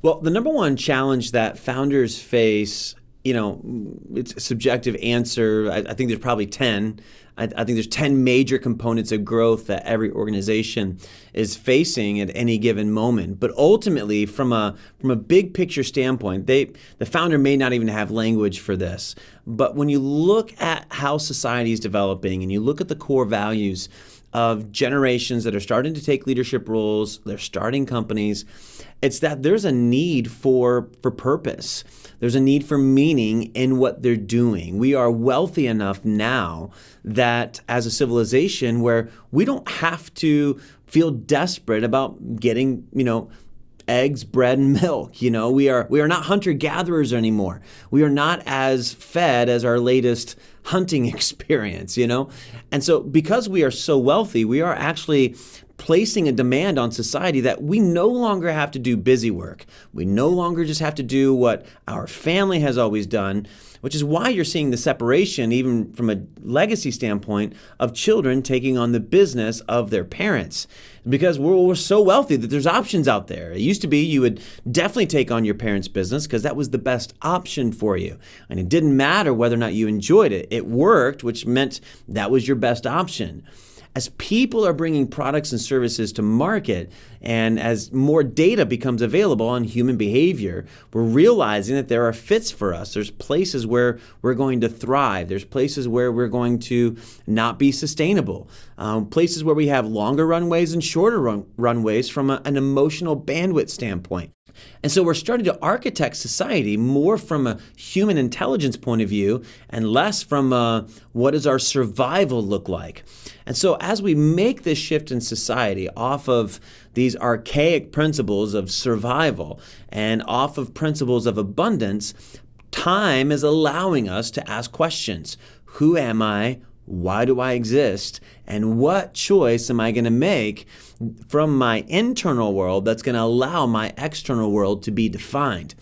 Well, the number one challenge that founders face, it's a subjective answer. I think there's probably 10. I think there's 10 major components of growth that every organization is facing at any given moment. But ultimately, from a big picture standpoint, the founder may not even have language for this. But when you look at how society is developing and you look at the core values of generations that are starting to take leadership roles, they're starting companies, it's that there's a need for purpose. There's a need for meaning in what they're doing. We are wealthy enough now that as a civilization where we don't have to feel desperate about getting, eggs, bread, and milk. We are not hunter-gatherers anymore. We are not as fed as our latest hunting experience, And so because we are so wealthy, we are actually placing a demand on society that we no longer have to do busy work. We no longer just have to do what our family has always done, which is why you're seeing the separation, even from a legacy standpoint, of children taking on the business of their parents. Because we're so wealthy that there's options out there. It used to be you would definitely take on your parents' business because that was the best option for you. And it didn't matter whether or not you enjoyed it. It worked, which meant that was your best option. As people are bringing products and services to market, and as more data becomes available on human behavior, we're realizing that there are fits for us. There's places where we're going to thrive. There's places where we're going to not be sustainable. Places where we have longer runways and shorter runways from an emotional bandwidth standpoint. And so we're starting to architect society more from a human intelligence point of view and less from what does our survival look like. And so as we make this shift in society off of these archaic principles of survival and off of principles of abundance, time is allowing us to ask questions. Who am I? Why do I exist? And what choice am I going to make from my internal world that's going to allow my external world to be defined?